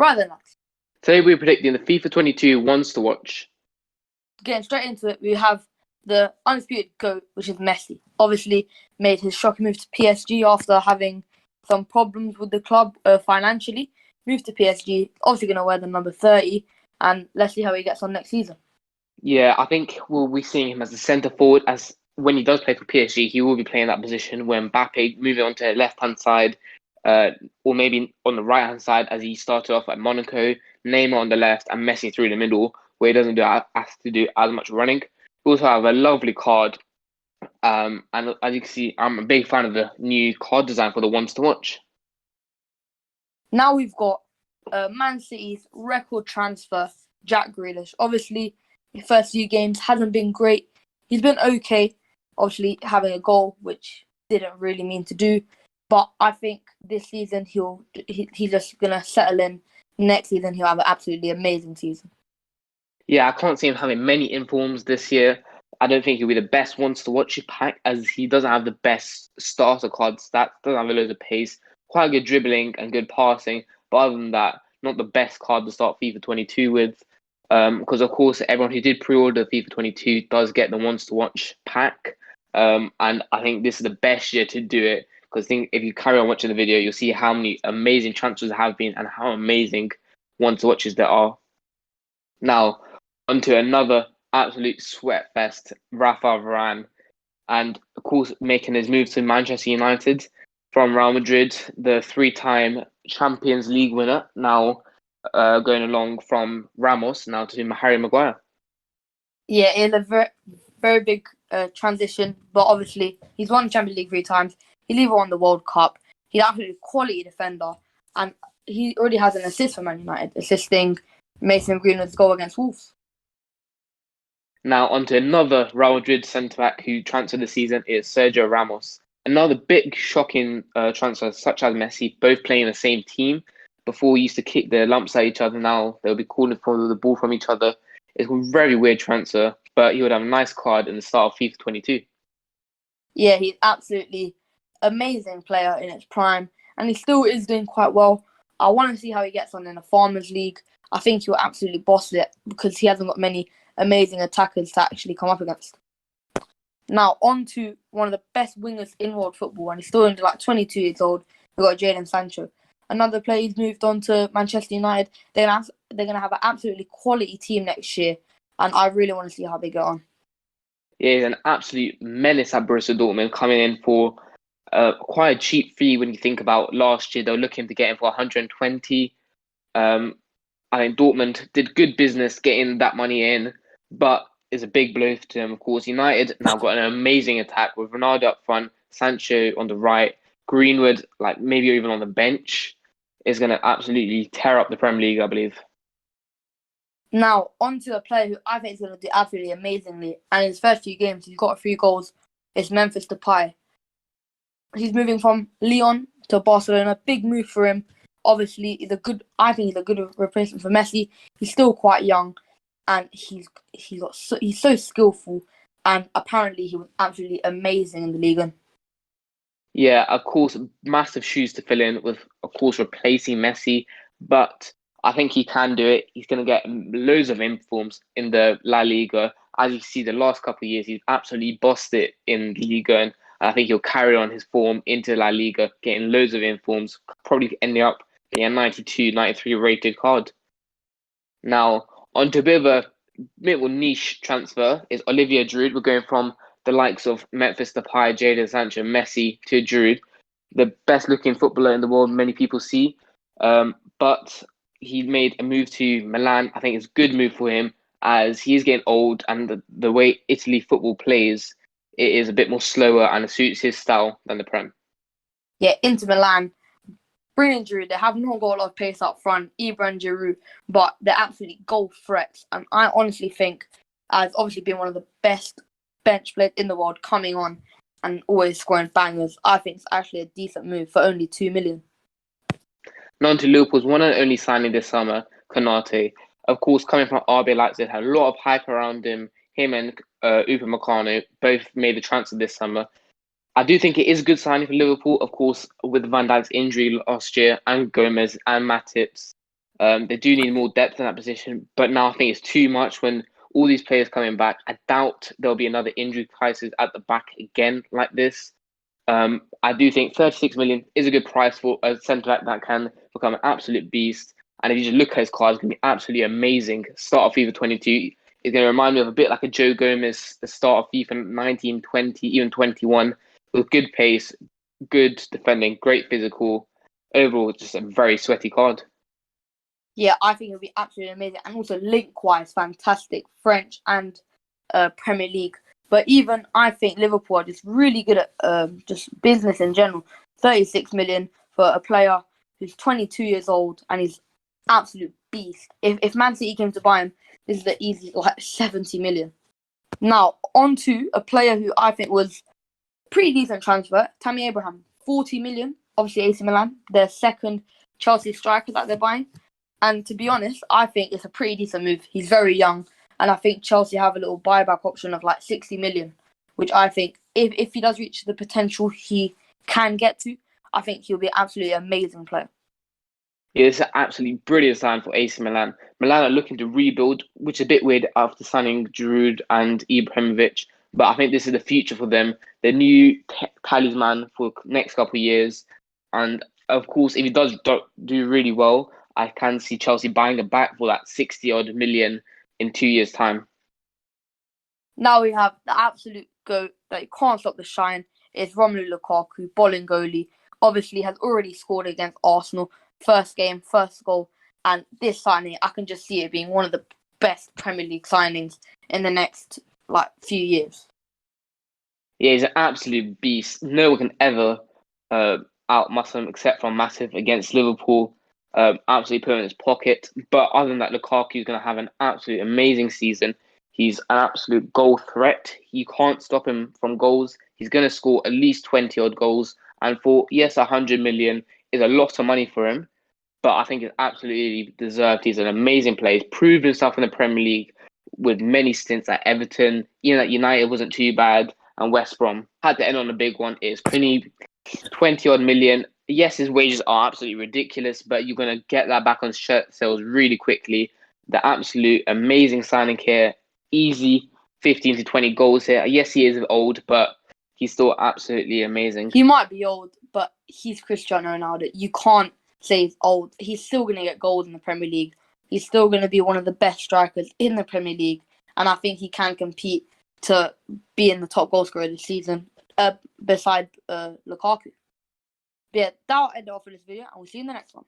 Right then, lads. Today we're predicting the FIFA 22 ones to watch. Getting straight into it, we have the undisputed GOAT, which is Messi. Obviously made his shocking move to PSG after having some problems with the club financially. Moved to PSG, obviously going to wear the number 30, and let's see how he gets on next season. Yeah, I think we'll be seeing him as a centre forward. As when he does play for PSG, he will be playing that position. When Mbappe moving on to the left-hand side, or maybe on the right-hand side, as he started off at Monaco, Neymar on the left, and Messi through the middle, where he doesn't have to do as much running. We also have a lovely card, and as you can see, I'm a big fan of the new card design for the ones to watch. Now we've got Man City's record transfer, Jack Grealish. Obviously, the first few games hasn't been great. He's been okay, obviously having a goal, which didn't really mean to do. But I think this season he's just going to settle in. Next season, he'll have an absolutely amazing season. Yeah, I can't see him having many informs this year. I don't think he'll be the best ones to watch pack, as he doesn't have the best starter card stats, doesn't have a load of pace, quite good dribbling and good passing. But other than that, not the best card to start FIFA 22 with. Because of course, everyone who did pre-order FIFA 22 does get the ones to watch pack. And I think this is the best year to do it. Because if you carry on watching the video, you'll see how many amazing transfers there have been and how amazing ones to watches there are. Now, onto another absolute sweat fest, Rafa Varane, and of course making his move to Manchester United from Real Madrid, the three-time Champions League winner, now going along from Ramos now to Harry Maguire. Yeah, it's a very, very big transition, but obviously he's won the Champions League 3 times. He's even won the World Cup. He's absolutely a quality defender, and he already has an assist for Man United, assisting Mason Greenwood's goal against Wolves. Now onto another Real Madrid centre-back who transferred this season is Sergio Ramos. Another big shocking transfer, such as Messi, both playing the same team. Before we used to kick their lumps at each other, now they'll be calling for the ball from each other. It's a very weird transfer, but he would have a nice card in the start of FIFA 22. Yeah, he's absolutely amazing player in its prime, and he still is doing quite well. I want to see how he gets on in the Farmers League. I think he'll absolutely boss it because he hasn't got many amazing attackers to actually come up against. Now, on to one of the best wingers in world football, and he's still only like 22 years old. We've got Jaylen Sancho. Another player who's moved on to Manchester United. They're gonna have an absolutely quality team next year, and I really want to see how they get on. Yeah, he's an absolute menace at Borussia Dortmund, coming in for quite a cheap fee when you think about last year. They were looking to get him for 120. I think Dortmund did good business getting that money in, but it's a big blow to them. Of course, United now got an amazing attack with Ronaldo up front, Sancho on the right, Greenwood like maybe even on the bench. Is going to absolutely tear up the Premier League, I believe. Now, on to a player who I think is going to do absolutely amazingly. And in his first few games, he's got 3 goals. It's Memphis Depay. He's moving from Lyon to Barcelona. Big move for him. Obviously, I think he's a good replacement for Messi. He's still quite young, and he's so skillful. And apparently, he was absolutely amazing in the Liga. Yeah, of course, massive shoes to fill in with, of course, replacing Messi. But I think he can do it. He's going to get loads of informs in the La Liga. As you see, the last couple of years, he's absolutely bossed it in Liga. And I think he'll carry on his form into La Liga, getting loads of informs, probably ending up getting a 92, 93 rated card. Now, onto a bit of a niche transfer is Olivia Druid. We're going from the likes of Memphis Depay, Jaylen Sancho, Messi to Druid, the best looking footballer in the world, many people see. But he made a move to Milan. I think it's a good move for him as he's getting old, and the way Italy football plays, it is a bit more slower and it suits his style than the Prem. Yeah, Inter Milan. Brilliant Giroud. They have not got a lot of pace up front, Ibra and Giroud, but they're absolutely goal threats. And I honestly think, as obviously being one of the best bench players in the world, coming on and always scoring bangers, I think it's actually a decent move for only 2 million. Now to Liverpool's one and only signing this summer, Konate. Of course, coming from RB Leipzig, had a lot of hype around him. Him and Upamecano both made the transfer this summer. I do think it is a good signing for Liverpool, of course, with Van Dijk's injury last year, and Gomez and Matip's They do need more depth in that position, but now I think it's too much when all these players coming back. I doubt there'll be another injury crisis at the back again like this. I do think 36 million is a good price for a centre back that can become an absolute beast. And if you just look at his card, it's going to be absolutely amazing. Start of FIFA 22 is going to remind me of a bit like a Joe Gomez, the start of FIFA 19, 20, even 21, with good pace, good defending, great physical. Overall, just a very sweaty card. Yeah, I think it'll be absolutely amazing. And also link-wise, fantastic. French and Premier League. But even I think Liverpool are just really good at just business in general. 36 million for a player who's 22 years old and he's absolute beast. If Man City came to buy him, this is the easy 70 million. Now, on to a player who I think was pretty decent transfer, Tammy Abraham. 40 million, obviously AC Milan, their second Chelsea striker that they're buying. And to be honest, I think it's a pretty decent move. He's very young. And I think Chelsea have a little buyback option of 60 million, which I think if he does reach the potential he can get to, I think he'll be an absolutely amazing player. Yeah, it's an absolutely brilliant sign for AC Milan. Milan are looking to rebuild, which is a bit weird after signing Druid and Ibrahimovic. But I think this is the future for them. The new talisman for the next couple of years. And of course, if he does do really well, I can see Chelsea buying it back for that 60-odd million in 2 years' time. Now we have the absolute GOAT that you can't stop the shine. It's Romelu Lukaku, Bolingoli. Obviously has already scored against Arsenal. First game, first goal. And this signing, I can just see it being one of the best Premier League signings in the next few years. Yeah, he's an absolute beast. No one can ever outmuscle him except for Massive against Liverpool. Absolutely put him in his pocket. But other than that, Lukaku is going to have an absolute amazing season. He's an absolute goal threat. You can't stop him from goals. He's going to score at least 20-odd goals. And for, yes, 100 million is a lot of money for him. But I think it's absolutely deserved. He's an amazing player. He's proved himself in the Premier League with many stints at Everton. Even at United wasn't too bad. And West Brom had to end on a big one. It's 20-odd million. Yes, his wages are absolutely ridiculous, but you're going to get that back on shirt sales really quickly. The absolute amazing signing here. Easy 15 to 20 goals here. Yes, he is old, but he's still absolutely amazing. He might be old, but he's Cristiano Ronaldo. You can't say he's old. He's still going to get goals in the Premier League. He's still going to be one of the best strikers in the Premier League. And I think he can compete to be in the top goal scorer this season beside Lukaku. But yeah, that'll end it off for this video, and we'll see you in the next one.